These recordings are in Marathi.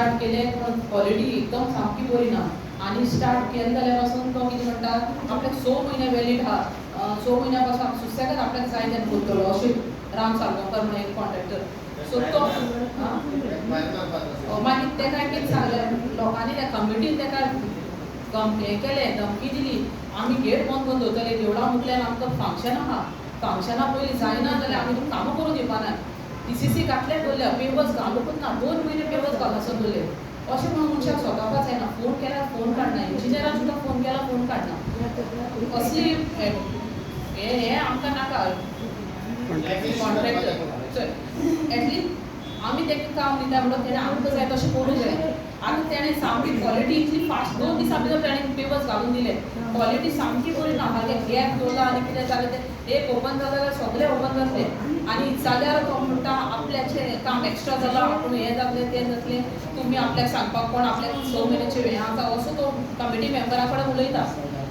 स्टार्ट केले पण क्वालिटी एकदम सामकी बरी ना आणि स्टार्ट केले जाल्यापासून तो कितें म्हणटा आपल्याक 6 म्हयने वॅलीड आहा 6 म्हयन्यापासून सुसेगाद आपल्याक जाय तेन्ना करतलो अशें राम सालगांवकर म्हणून एक कॉन्ट्रॅक्टर सो तो मागीर तेका कितें सांगलें लोकांनी त्या कमिटीन तेका हें केलें धमकी दिली आमी गेट बंद करून दवरतले देवळा मुटल्यान आमकां फंक्शन आहा फंक्शना पयलीं जायना जाल्यार आमी तुमकां कामां करून दिवपा ना DCC घातले दवरल्या पेपर्स घालूंकूच ना 2 म्हयने पेपर्स घालनासतना दवरले अशें म्हणून मनशाक स्वतापाच जायना फोन केल्यार फोन काडना इंजिनियराक सुद्दां फोन केल्यार फोन काडना असली हे आमकां नाका कॉन्ट्रॅक्टर एटलीस्ट आमी तेका काम दिता म्हणून तेणें आमकां जाय तशें करूंक जाय आनी तेणें सामकी क्वॉलिटी इतली फास्ट 2 दिसां भितर तेणें पेपर्स घालून दिले क्वॉलिटी सामकी बरी ना हागे गॅप दवरला आनी कितें जालें तें एक ओपन जालें जाल्यार सगळें ओपन जातलें आनी जाल्यार तो म्हणटा आपल्याचें काम एक्स्ट्रा जालां आपूण हें जातलें तें जातलें तुमी आपल्याक सांगपाक कोण आपल्याक 6 म्हयन्याचें हें आसा असो तो कमिटी मेंबरा कडेन उलयता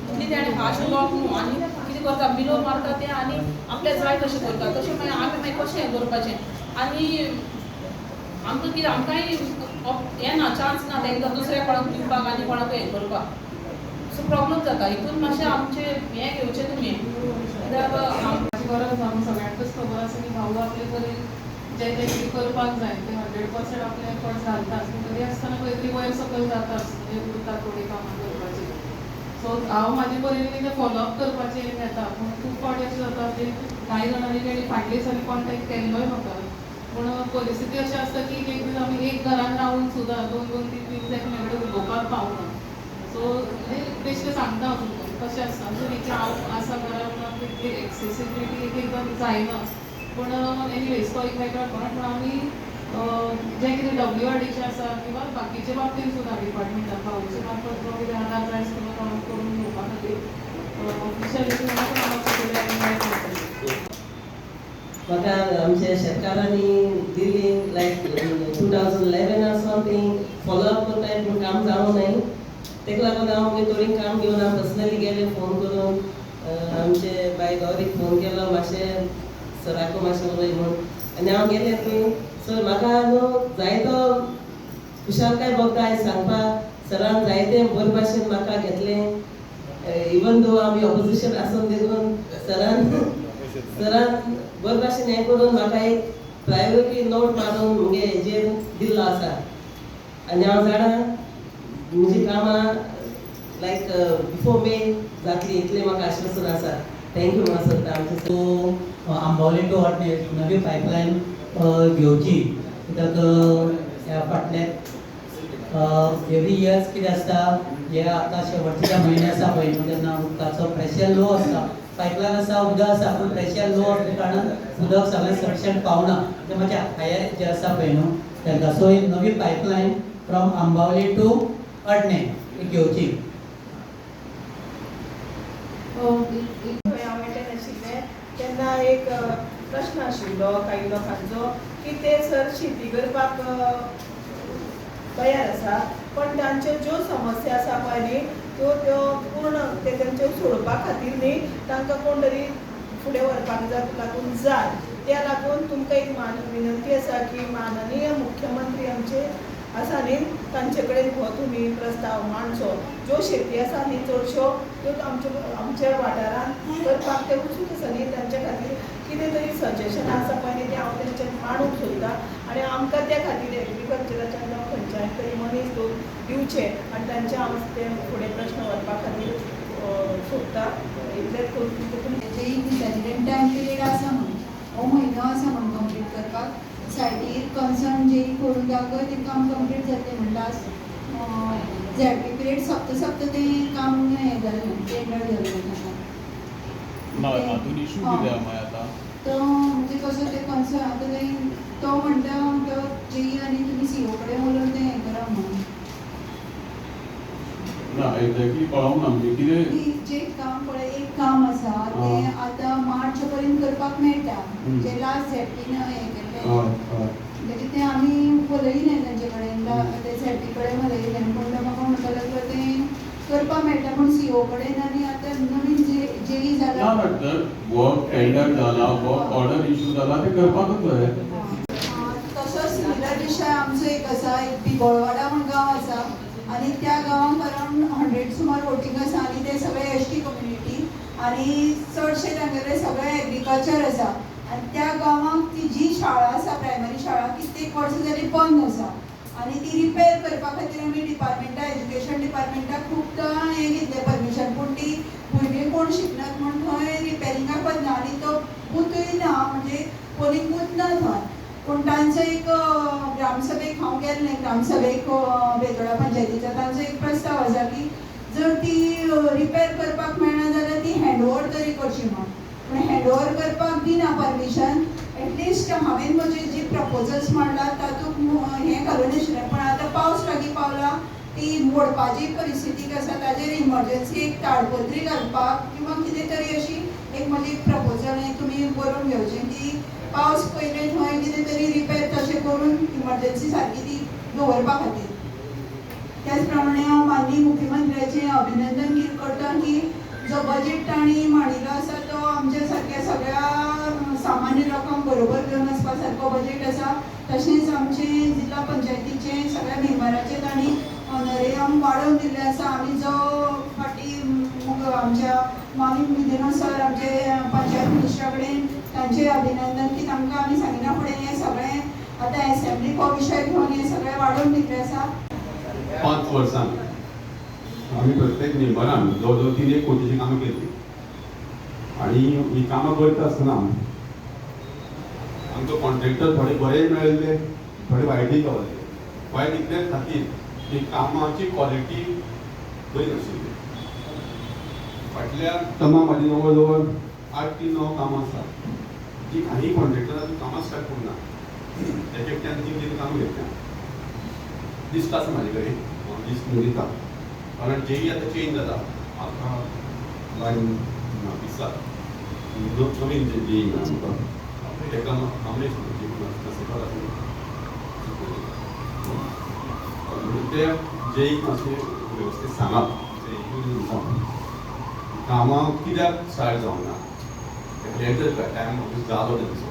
इतली तेणें हार्श उलोवप न्हू आनी कितें करता बिलो मारता तें आनी आपल्याक जाय तशें करता तशें मागीर आमी मागीर कशें हें करपाचें आनी आमकां कितें आमकांय हें ना चान्स ना तांकां दुसऱ्या कोणाक दिवपाक आनी कोणाक हें करपाक सो प्रॉब्लम जाता हितून मातशें आमचें हें घेवचें तुमी कित्याक आमची गरज आमकां सगळ्यांकच खबर आसा की भाऊ आपले तरी जें जें कितें करपाक जाय तें 100% आपले एफर्ट्स घालतात तरी आसतना खंय तरी वयर सकयल जाताच म्हणजे उरता थोडीं कामां करपाची सो हांव म्हाजे परीन कितें फॉलोअप करपाचें येता पूण खूब फावटी अशें जाता की कांय जाणांनी तेणी फाटले दिसांनी कॉन्टेक्ट केल्लोय म्हाका पूण परिस्थिती अशी आसता की एक दीस आमी एक घरान रावून सुद्दां 2-2, 3-3 दीस एकामेका कडेन उलोवपाक पावना सो बेश्टें सांगता हांव तुमकां कशें आसता म्हणजे की हांव आसा घरा तितली एक्सेसिबिलिटी एक एकदां जायना पूण एनीवेज तो एक वेगळो पॉयंट पूण आमी जें कितें WRDचें आसा किंवा बाकीच्या बाबतींत सुद्दां डिपार्टमेंटान भाऊचे मार्फत जो कितें आदार जाय आसता तो काम करून घेवपा खातीर ऑफिशियली म्हाका आमच्या शेतकारांनी दिली लायक 2011 or something फॉलोअप करताय पूण काम जावं नाही तेका लागून हांव मागीर तोरीन काम घेवन हांव पर्सनली गेले फोन करून आमचे बाय गौरीक फोन केलो मातशें सराको मातशें उलय म्हूण आनी हांव गेलें थंय सर म्हाका न्हू जायतो खुशालकाय भोगता सांगपाक सरान जायतें बरे भाशेन म्हाका घेतलें इवन दो आमी ऑपोजिशन आसून देखून सरान बरे भाशेन हें करून म्हाका एक प्रायोरिटी नोट मारून मुगे हेजेर दिल्लो आसा आनी हांव जाणा म्हजी कामां लायक बिफोर मे जातली इतलें म्हाका आश्वासन आसा थँक्यू म्हणून सोदता आमचे सो आंबावले टू हॉटने नवी पायपलायन घेवची कित्याक ह्या फाटल्या एवरी इयर्स कितें आसता हे आतां शेवटचे म्हयने आसा पळय तेन्ना उदकाचो प्रेशर लो आसता पायपलायन आसा उदक आसा पूण प्रेशर लो आसल्या कारणान उदक सगळें सफिशियंट पावना तें मातशें हायर जें आसा पळय न्हू तेका सो एक नवी pipeline from Ambaulim to Adne ही घेवची तेन्ना एक प्रश्न आशिल्लो काही लोकांचो की ते सर शेती करपाक तयार आसा पण तांच्यो ज्यो समस्या आसा पळय न्ही त्यो पूर्ण ते तेंच्यो सोडोवपा खातीर न्ही तांकां कोण तरी फुडें व्हरपाक लागून जाय त्या लागून तुमकां एक विनंती आसा की माननीय मुख्यमंत्री आमचे आसा न्ही तांचे कडेन हो तुमी प्रस्ताव मांडचो ज्यो शेती आसा न्ही चडश्यो त्यो आमच्या वाठारांत करपाक ते उत्सूक आसा न्ही तांच्या खातीर कितें तरी सजेशन आसा पळय न्ही तें हांव तेंचे मांडूंक सोदतां आनी आमकां त्या खातीर एग्रीकल्चराच्यान जावं खंयच्याय तरी मनीस दिवचे आनी तांचे हांव ते फुडें प्रश्न व्हरपा खातीर सोदतां इतलेंच करून एक दिसाची टायम पिरियड आसा म्हणून हो म्हयनो आसा म्हणून कंप्लीट करपाक सायटीर कन्सर्न जे करून दाखय तें काम कंप्लीट जातलें म्हणटास ZP पिरियड सप्त तें काम हें जालें टेंडर जालें तो म्हणजे कसो ते कन्सर्न आतां तें तो म्हणटा तो जेई आनी तुमी CO कडेन उलोवन तें हें करा म्हणून जे काम पळय एक काम आसा तें आतां मार्च पर्यंत करपाक मेळटा जे लास्ट झॅपीन हें केल्लें म्हणजे तें आमी उलयलें तांचे कडेन ते झॅपी कडेन उलयलें पूण म्हाका म्हणपाक लागलो तें करपाक मेळटा पूण CO कडेन आनी आतां नवीन जेई जाला ऑर्डर इश्यू जाला ते करपाकूच जाय तसो सिमिलर विशय आमचो एक आसा एक बिगोळवाडा म्हण गांव आसा आनी त्या गांवांक अरावंड 100 सुमार वोटींग आसा आनी ते सगळे एसटी कम्युनिटी आनी चडशे तांगेले सगळे एग्रीकल्चर आसा आनी त्या गांवांक ती जी शाळा आसा प्रायमरी शाळा कित्येक वर्सां जाली बंद आसा आनी ती रिपेर करपा खातीर आमी डिपार्टमेंटा एज्युकेशन डिपार्टमेंटाक खूबदां हें घेतलें परमिशन पूण ती भुरगीं कोण शिकनात म्हूण थंय रिपेरिंगाक वचना आनी तो बूथूय ना म्हणजे पोलिंग बूथ ना थंय पूण तांचो एक ग्रामसभेक हांव गेल्लें ग्रामसभेक बेतोडा पंचायतीचो तांचो एक प्रस्ताव आसा की जर ती रिपेर करपाक मेळना जाल्यार ती हँडओवर तरी करची म्हण पूण हँडओवर करपाक दिना परमिशन एटलिस्ट हांवें म्हजे जी प्रपोजल्स मांडलात तातूंत हें घालून आशिल्लें पण आतां पावस लागीं पावला ती मोडपाची परिस्थिती आसा ताजेर इमर्जन्सी एक ताळपत्री घालपाक किंवा कितें तरी अशी एक म्हजी प्रपोजल हें तुमी बरोवन घेवचें की पावस पयले थंय कितें तरी रिपेर तशें करून इमर्जन्सी सारकी ती दवरपा खातीर त्याच प्रमाणे हांव माननीय मुख्यमंत्र्याचें अभिनंदन करता की जो बजेट तांणी मांडिल्लो आसा तो आमच्या सारक्या सगळ्या सामान्य लोकांक बरोबर घेवन वचपा सारको बजेट आसा तशेंच आमचे जिल्ला पंचायतीचे सगळ्या मेंबराचे तांणी ऑनरेरियम वाडोवन दिल्ले आसा आमी जो फाटी आमच्या मामी मिदेनो सर आमचे पंचायत मिनिस्टरा कडेन तांचें अभिनंदन की तांकां आमी सांगिना फुडें हें सगळें आतां एसेंब्ली हो विशय घेवन हें सगळें वाडोवन दिल्लें आसा 5 वर्सां आम्ही प्रत्येक मेंबरान जवळ 3 कोटीची कामां केली आणि ही कामां करता आसतना आमकां कॉन्ट्रॅक्टर थोडे बरे मेळिल्ले थोडे वायटूय गावले वायट इतले खातीर ही कामाची क्वॉलिटी बरी नाशिल्ली फाटल्या टर्मा म्हाजी जवळ जवळ 8 ते 9 कामां आसात जी काही कॉन्ट्रॅक्टरांनी कामां स्टार्ट करूं ना एकट्यान ती कितें कामां घेतल्या दिसता आसा म्हाजे कडेन दिसता दिता कारण जेई आतां चेंज जाता आतां लायन दिसता नवीन जे जेई आमकां तेका आमलेच ते जेई मातशें वेवस्थीत सांगप कामां कित्याक स्टार्ट जावंक ना टायम जालो तेंचो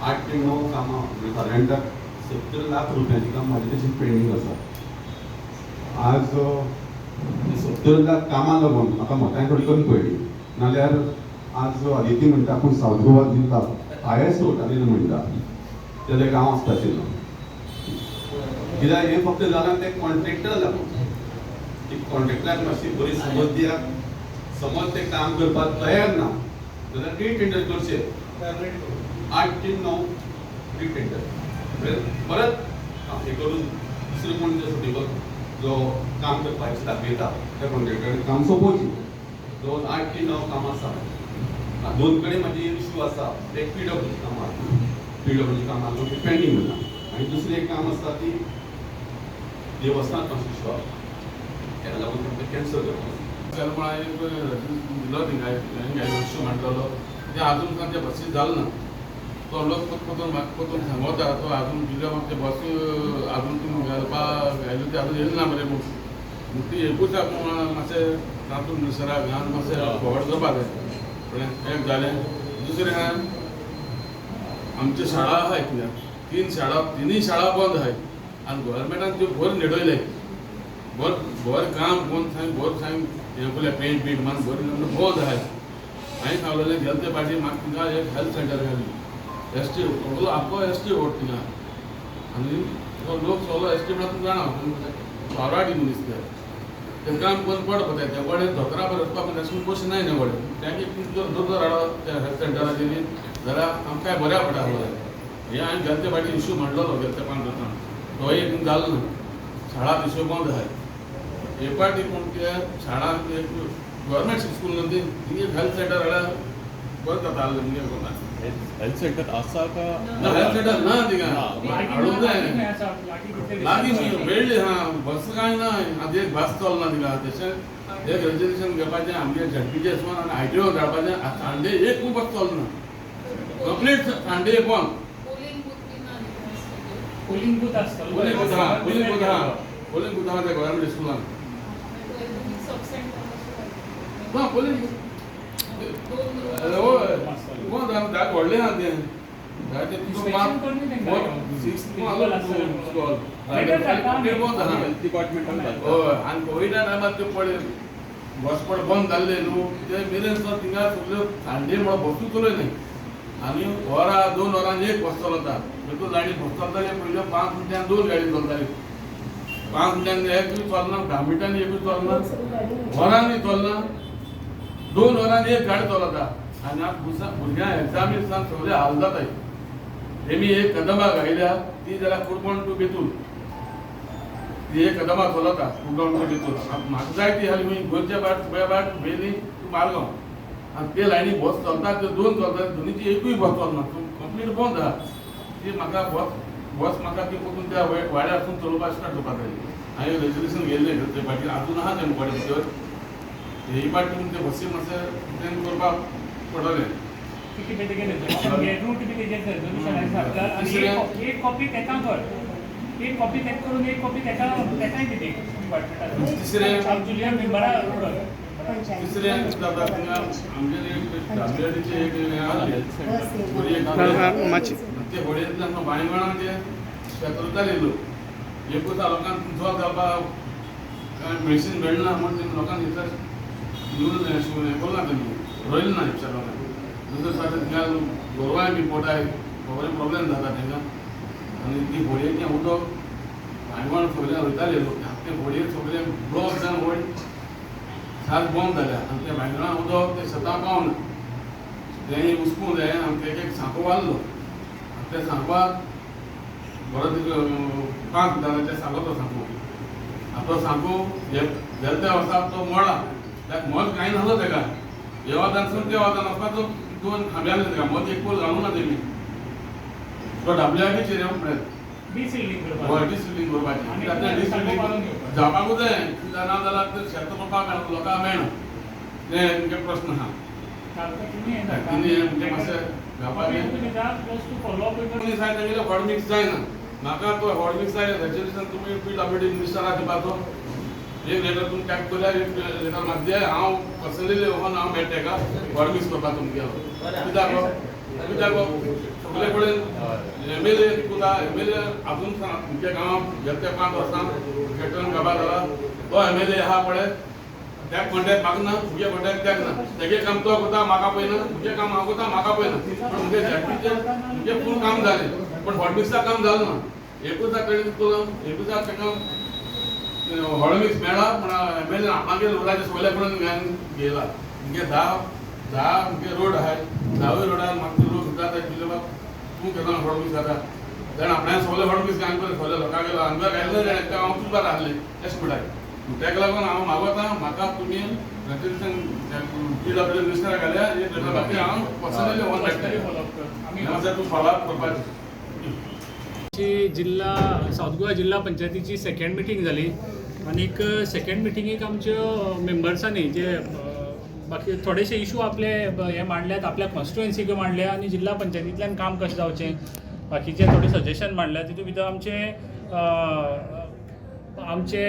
8 ते 9 कामां सादारणता 70 लाख रुपयांची काम म्हाजे तशी पेंडींग आसा आज 70 लाख कामां लागून म्हाका मतां थोडी कमी पडली नाल्यार आज आदिती म्हणटा आपूण सावथ गोवा जिल्ला हायेस्ट वोटां दिला म्हणटा तें गांव आसता आशिल्लो कित्याक हें फक्त जालां ते कॉन्ट्रॅक्टर लागून ती कॉन्ट्रॅक्टराक मातशी बरी समज दियात समज ते काम करपाक तयार ना जाल्यार टेंडर करचे 8 ते 9 टेंडर परत हे करून दुसरे कोण सुटेबल जो काम करपाक दाखयता त्या कॉन्ट्रॅक्टरान काम सोंपोवची जवळ 8 ते 9 कामां आसा 2 कडेन म्हाजी इश्यू आसा ते पीडब्ल्यूची कामां पीडब्ल्यूची कामां पेंडींग उरना आनी दुसरें एक काम आसता ती देवस्थान मातशें इश्यू आसा तेका लागून तें कॅन्सल करता दिलो थिंगा इश्यू मांडलेलो ते अजून ते बसीस जालो ना तो लोक परतून सांगता तो अजून कितें म्हाका ते बस अजून तुमी घालपाक घायल्यो ते अजून येयले ना बरें पूण ती एकूच मातशें तातूंत निसराक घालून मातशें फॉवर्ड करपा जाय एक जालें दुसरें आमच्यो शाळा आहाय कित्याक तिनूय शाळा बंद आहाय आनी गोवोरमेंटान त्यो भर निडयले भर काम कोण सांग हें पळय पेंट बीट मान भर बंद आहाय हांवें सांगलेलें गेले ते फाटीं म्हाका थिंगा एक हेल्थ सेंटर घाली एस टी सगळो आख्खो एस टी वोट थिंगा आनी तो लोक सगळो एस टी म्हणून जाणा सोराडी म्हूण दिसता तें काम बंद पडपा ते वडे धोतरा भरपा पूण अशें पयशे नाय न्हू वडे तेंगे दोतोर हाडो त्या हेल्थ सेंटरार गेली जाल्यार आमकां बऱ्या पडटा हें हांवें गेले ते फाटीं इश्यू मांडलेलो गेले ते 5 वर्सां तो एक जालो ना शाळा इश्यू बंद आहाय हे पाटी पूण ते शाळा एक गव्हर्मेंट स्कूल न्हू ती हेल्थ सेंटर हाडल्यार बंद जाता आसलें हेल्थ सेंटर आसा का ना हेल्थ सेंटर ना थिंगा हाडूंक जाय लागीं मेळ्ळी हा बस कांय ना आतां एक बस चलना थिंगा तशें एक रजिस्ट्रेशन घेवपाचें आमगे झडपीचें वचून आनी आयटीओ धाडपाचें संडे एक बस चलना कंप्लीट संडे बंद पोलिंग बूथ आसता पोलिंग बूथ आहा ते गव्हर्मेंट स्कुलान ना पोलिंग बंद आहा व्हडलें आहा तें जायते तुका Inspection करून पांच तेंकां सिक्स Physical आसता. स्कॉल Better जाता आमी. हेल्थ डिपार्टमेंटान हय आनी कोविडा टायमार ते पळय बसपट बंद जाल्ले न्हू ते मेरेन सर थिंगा सगल्यो सांजे म्हणून बसूच चलय न्ही आनी वरां 2 वरांनी एक बस चलता बिलकुल गाडी बस चलताली पयल्यो 5 मिनटान 2 गाडी चलताली 5 मिनटांनी एकूय चलना 10 मिनटांनी एकूय चलना वरांनी चलना 2 वरांनी एक गाडी चलता आनी आतां भुरग्यां एग्जामी दिसान सगळे हाल जाताय तेमी एक कदंबा घायल्या ती जाल्यार कुडपण टू बेतूल ती एक कदंबा चलता कुडपण टू बेतूल म्हाका जाय ती हाली गोंयच्या भायर बेली टू मारगांव आनी ते लायनी बस चलता त्यो 2 चलता दोनीची एकूय बस चलना कंप्लीट बंद आहा ती म्हाका बस म्हाका ती पळोवन त्या वाड्यारसून चलोवपाक स्टार्ट करपाक जाय हांवें रेजल्युशन गेल्लें ते फाटीं अजून आहा तें मुखार भितर ही पाटी ते बसी मातशें ट्रेन करपाक पडटलें किती बेगीन येता रूट बी तेजेर रेजोल्युशन आसा आणि एक कॉपी तेका कर एक कॉपी तेक करून एक कॉपी तेकाय किती डिपार्टमेंटान तिसरें जुलिया मेंबरा कर तिसरें जाता थिंगा आमचे WRDचे एक आसले बरी एक ते होडयेंतल्यान बायगणां ते शेतरुताले लोक एकूच लोकांक तुमचो जावपाक कांय मेडिसीन मेळना म्हण ते लोकांक थंयसर येवन हें करना तेमी रोयले ना इतल्या लोकांक दुसरे फावटी थिंगा गोरवांय बी पोटाय गोरवांय प्रॉब्लेम जाता तेंकां आनी ती होडयेचें उदक बायगण सगळे वयताले लोक ते होडयेर सगळे ब्लॉक जावन वयर सारक बंद जाल्या आनी त्या बायगणां उदक ते शेतां पावना तें हुस्कूं जाय आनी तेका एक सांको वारलो ते सांगपाक बरो 5 मिनटांचे सांगो तो सांगो तो सांगो गेल्या त्या वर्सा तो मोडा त्याक मत कांय नासलो तेका हे वादानसून त्या वादान वचपाक तो 2 खांब्याले तेका मत एक पोल घालूं ना तेमी तो WRDचेर येवंक मेळत डिसिल्डिंग करपाक हय डिसिल्डिंग करपाचें आतां डिसिल्डिंग जावपाकूच जाय ना जाल्यार ते शेत करपाक लोकांक मेळना ते तुमचे प्रश्न आहा तिनी म्हणजे मातशें हॉट मिक्स जायना म्हाका तो हॉट मिक्स जाय रेजोल्युशन तुमी PWD मिनिस्टराक दिवपाचो एक लेटर तुमी टायप केल्यार एक लेटर म्हाका दिया हांव पर्सनली वचोन हांव मेळटा तेका हॉट मिक्स करपाक तुमगेलो कित्याक सगळे कडेन MLA कोता MLA आजून तुमच्या गांवांत गेल्या 5 वर्सां कॅप्टन गाबा जाला तो MLA आहा पळय त्या कॉन्ट्रॅक्ट म्हाका ना तुगे कॉन्ट्रॅक्ट त्याक ना तेगे काम तो करता म्हाका पळयना तुगे काम हांव करता म्हाका पळयना पण तुगे झॅडपीचें तुगे फूल काम जालें पण हॉटमिक्सा काम जालें ना एकूच क्रेडीट केलो एकूच तेका हॉटमिक्स मेळ्ळा पण MLA मागीर रोडाचे सगळे कडेन गेला तुगे 10 तुगे रोड आहाय 10 रोडार म्हाका लोक सुद्दां दिले बाबा तूं केन्ना हॉटमिक्स जाता कारण आपणान सगळे हॉटमिक्स घालून पळय सगळे लोकांक गेलो हांगा घायले जाल्यार हांव सुद्दां रावले अशें म्हणटाय तेका लागून हांव मागता म्हाका तुमी रेजोल्युशन PWD मिनिस्टराक घाल्या एक लेटर बाकी हांव पर्सनली वचून मेळटलें आमी तूं फॉलोअप करपाचें जिल्हा साऊथ गोवा जिल्हा पंचायतीची सेकंड मिटींग जाली आणि सेकंड मिटिंगेक आमच्यो मेंबर्सांनी जे बाकी थोडेशे इशू आपले हे मांडल्यात आपल्या कॉन्स्टिट्युएन्सीक मांडल्या आणि जिल्हा पंचायतींतल्यान काम कशें जावचें बाकीचे थोडे सजेशन मांडल्या तितूंत भितर आमचे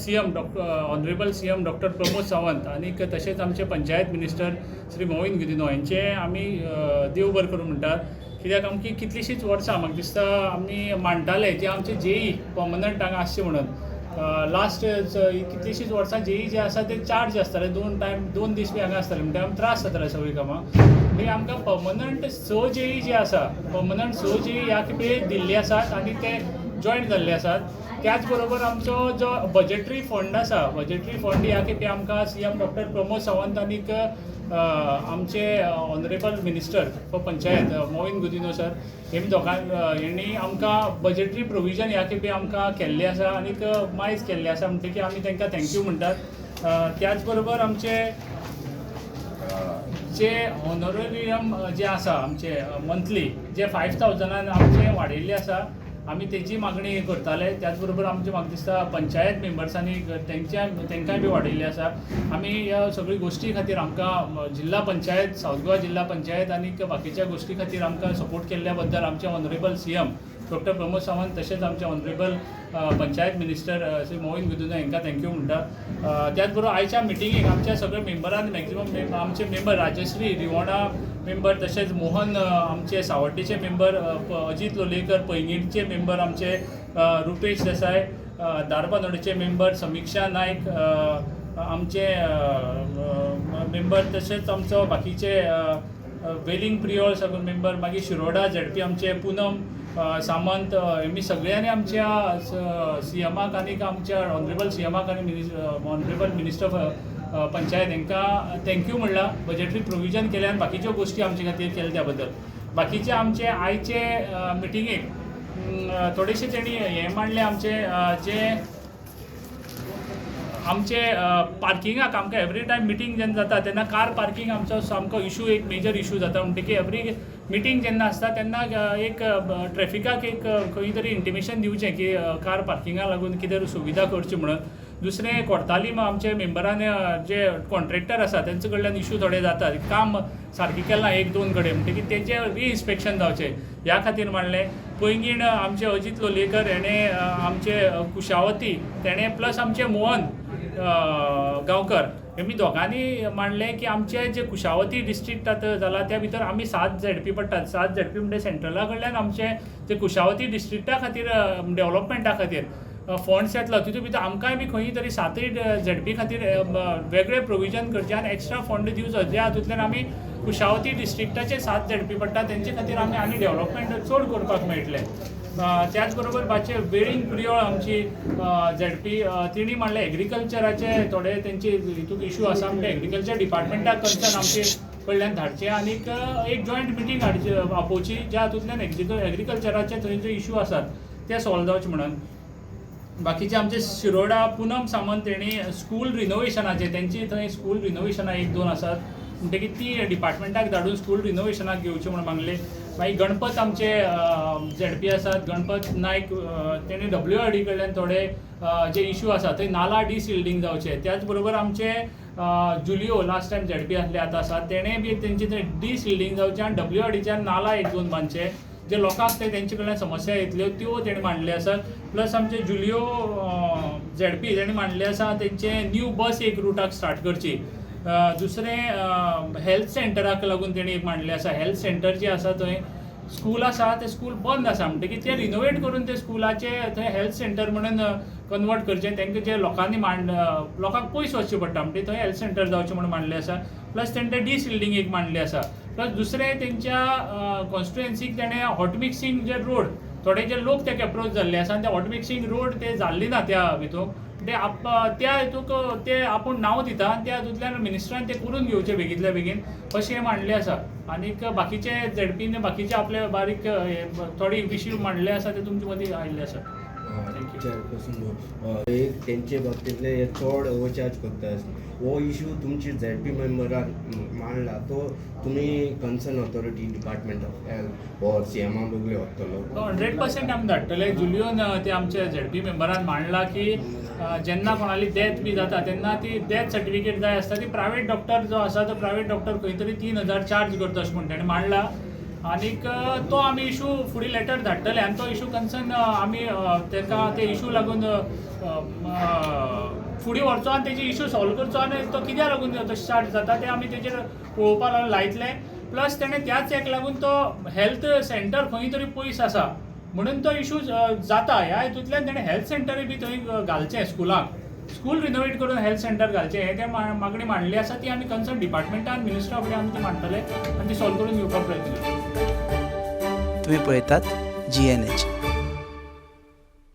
CM honourable CM doctor Pramod Sawant आणि तशेंच आमचे पंचायत मिनिस्टर श्री मोहीन गुदिनो यांचे आमी देव बरें करूं म्हणटात कित्याक आमची कितलींशींच वर्सां म्हाका दिसता आमी मांडटाले जे आमचे JE पर्मनंट हांगा आसचे म्हणून लास्ट कितलींशींच वर्सां JE जे आसा ते चार्ज आसताले 2 दीस बी हांगा आसताले म्हणटा आमकां त्रास जाताले सगळीं कामां म्हणजे आमकां पर्मनंट 6 JE जे आसा पर्मनंट 6 JE ह्या खेपे दिल्ले आसात आनी ते जॉयन जाल्ले आसात त्याच बरोबर आमचो जो बजेटरी फंड आसा बजेटरी फंड ह्या खेपे आमकां CM डॉक्टर प्रमोद सावंत आनीक आमचे honourable minister for panchayat Mauvin Godinho sir हेणी आमकां बजेटरी प्रोविजन ह्या खेपे आमकां केल्लें आसा आनीक मायज केल्लें आसा म्हणटकीर आमी तांकां थँक्यू म्हणटात त्याच बरोबर आमचे जे ऑनरेरियम जे आसा आमचे मंथली जे 5000 आमचे वाडयल्ले आसा आमी तेची मागणी करताले त्याच बरोबर आमचे म्हाका दिसता पंचायत मेंबर्सांनी तेंकांय बी वाडयल्ले आसा आमी ह्या सगळी गोश्टी खातीर आमकां जिल्हा पंचायत साऊथ गोवा जिल्हा पंचायत आनी बाकीच्या गोश्टी खातीर आमकां सपोर्ट केल्ल्या बद्दल आमचे honourable CM doctor Pramod Sawant तशेंच आमचे ऑनरेबल पंचायत मिनिस्टर श्री मोहीन गुदिनो हांकां थँक्यू म्हणटा. त्याच बरोबर आयच्या मिटिंगेक आमच्या सगळ्या मेंबरान मॅक्झिमम आमचे मेंबर राजश्री रिवोणा मेंबर, तशेंच मोहन आमचे सावड्डेचे मेंबर, अजीत लोलयेकर पैंगीणचे मेंबर आमचे, रुपेश देसाय दारबांदोडेचे मेंबर, समीक्षा नायक आमचे मेंबर, तशेंच आमचो बाकीचे वेलिंग प्रियोळ सगळे मेंबर, मागीर शिरोडा झेडपी आमचे पूनम सामंत, हेमी सगळ्यांनी आमच्या सीएमाक आनी आमच्या ऑनरेबल सीएमाक आनी ऑनरेबल मिनिस्टर पंचायत हांकां थँक्यू म्हणला. बजेटरी प्रोविजन केल्या आनी बाकीच्यो गोश्टी आमचे खातीर केल्या त्या बद्दल. बाकीचे आमचे आयचे मिटिंगेक थोडेशे तेणी हें मांडलें आमचे जे आमचे पार्किंगाक आमकां एवरी टायम मिटींग जेन्ना जाता तेन्ना कार पार्किंग आमचो सामको इशू, एक मेजर इशू जाता. म्हणटकीर एवरी मिटींग जेन्ना आसता तेन्ना एक ट्रॅफिकाक एक खंय तरी इंटिमेशन दिवचें की कार पार्किंगाक लागून कितें सुविधा करची म्हणून. दुसरें कोर्तालीम आमचे मेंबरान जे कॉन्ट्रॅक्टर आसा तेंचे कडल्यान इशू थोडे जाता, काम सारकें केलां एक दोन कडेन, म्हणटकीर तेजें रिइन्स्पेक्शन जावचें ह्या खातीर मांडलें. पैंगीण आमचे अजीत लोलयेकर हेणें आमचे कुशावती तेणें प्लस आमचे मोहन गांवकर हेमी दोगांनी मांडलें की आमचे जे कुशावती डिस्ट्रिक्टात जाला त्या भितर आमी 7 झेडपी पडटात. 7 झेडपी म्हणजे सेंट्रला कडल्यान आमचे जे कुशावती डिस्ट्रिक्टा खातीर डेवलॉपमेंटा खातीर फंड्स येतलो, तितून भितर आमकांय बी खंय तरी 7 झेडपी खातीर वेगळे प्रोविजन करचें आनी एक्स्ट्रा फंड दिवचो, ज्या हातूंतल्यान आमी कुशावती डिस्ट्रिक्टाचे 7 झेडपी पडटा तेंचे खातीर आमी आनी डेवलॉपमेंट चड करपाक मेळटलें. त्याच बरोबर बाचे वेळींग प्रियोळ आमची झेडपी तिणी मांडले एग्रीकल्चराचे थोडे तेंचे हितूक इशू आसा, म्हणजे एग्रीकल्चर डिपार्टमेंटाक कन्सर्न आमचे कडल्यान धाडचे आनी एक जॉयंट मिटींग हाडची आपोवची ज्या हातूंतल्यान एग्रीकल्चराचे थंय जे इशू आसात ते सॉल्व जावचे म्हणून. बाकीचे आमचे शिरोडा पूनम सामंत तेणी स्कूल रिनोवेशनाचे तेंची थंय स्कूल रिनोवेशनां 1-2 आसात, म्हणटकीर ती डिपार्टमेंटाक धाडून स्कूल रिनोवेशनाक घेवचें म्हणून मागले. मागीर गणपत आमचे झेडपी आसात, गणपत नायक तेणी WRD कडल्यान थोडे जे इशू आसा थंय नाला डिसिल्डिंग जावचे. त्याच बरोबर आमचे जुलियो लास्ट टायम झेडपी आसले आतां आसात तेणें बी तेंचे थंय डिसिल्डिंग जावचें आनी WRDच्यान नाला 1-2 बांदचे जे लोकांक तेंचे कडल्यान समस्या येतल्यो त्यो तेणी मांडले आसात. प्लस आमचे जुलियो झेडपी तेणी मांडले आसा तेंचे न्यू बस एक रुटाक स्टार्ट करची. दुसरें हेल्थ सेंटराक लागून तेणी एक मांडलें आसा. हेल्थ सेंटर जें आसा थंय स्कूल आसा तें स्कूल बंद आसा, म्हणटकीर तें रिनोवेट करून ते स्कुलाचे थंय हेल्थ सेंटर म्हणून कन्वर्ट करचें. तांकां जे लोकांनी लोकांक पयस वचचें पडटा म्हणटकीर थंय हेल्थ सेंटर जावचें म्हणून मांडलें आसा. प्लस तेंचे डिसिल्डिंग एक मांडलें आसा. प्लस दुसरें तेंच्या कॉन्स्टिट्युएन्सीक तेणें हॉट मिक्सिंग जे रोड थोडे जे लोक तेका अप्रोच जाल्ले आसा आनी ते हॉट मिक्सिंग रोड ते जाल्ले ना त्या हितून त्या हितूक ते आपूण नांव दिता आनी त्या हितूंतल्यान मिनिस्टरान ते करून घेवचें बेगींतल्या बेगीन अशें मांडलें आसा. आनीक बाकीचे झेडपीन बाकीचे आपले बारीक थोडी इश्यू मांडले आसा ते तुमचे मदीं आयिल्ले आसा. एक तेंचे बाबतींतले हे चड ओवरचार्ज करता हो इशू तुमची झेडपी मेंबरान मांडला तो तुमी concern authority department of health or सीएमा बगले वतलो 100% आमी धाडटले. जुलियोन ते आमच्या झेडपी मेंबरान मांडला की जेन्ना कोणाली डेथ बी जाता तेन्ना ती डेथ सर्टिफिकेट जाय आसता ती प्रायवेट डॉक्टर जो आसा तो प्रायवेट डॉक्टर खंय तरी 3000 चार्ज करता अशें म्हणून ताणें मांडला. आनीक तो आमी इशू फुडें लेटर धाडटले आनी तो इशू कन्सर्न आमी ताका ते इशू लागून फुडें व्हरचो आनी तेजी इशू सॉल्व करचो आनी तो कित्याक लागून तशें चार्ज जाता ते आमी तेजेर पळोवपा लागून लायतले. प्लस तेणें त्याच हेका लागून तो हेल्थ सेंटर खंय तरी पयस आसा म्हणून तो इशू जाता. ह्या हितूंतल्यान तेणें हेल्थ सेंटरूय बी थंय घालचें स्कुलाक, स्कूल रिनोवेट करून हेल्थ सेंटर घालचें हे ते मागणी मांडली आसा. ती आमी कन्सर्न डिपार्टमेंटान मिनिस्टरा फुडें आमी ती मांडटले आनी ती सॉल्व करून घेवपाक प्रयत्न करतले. तुम्ही पळयतात GNH.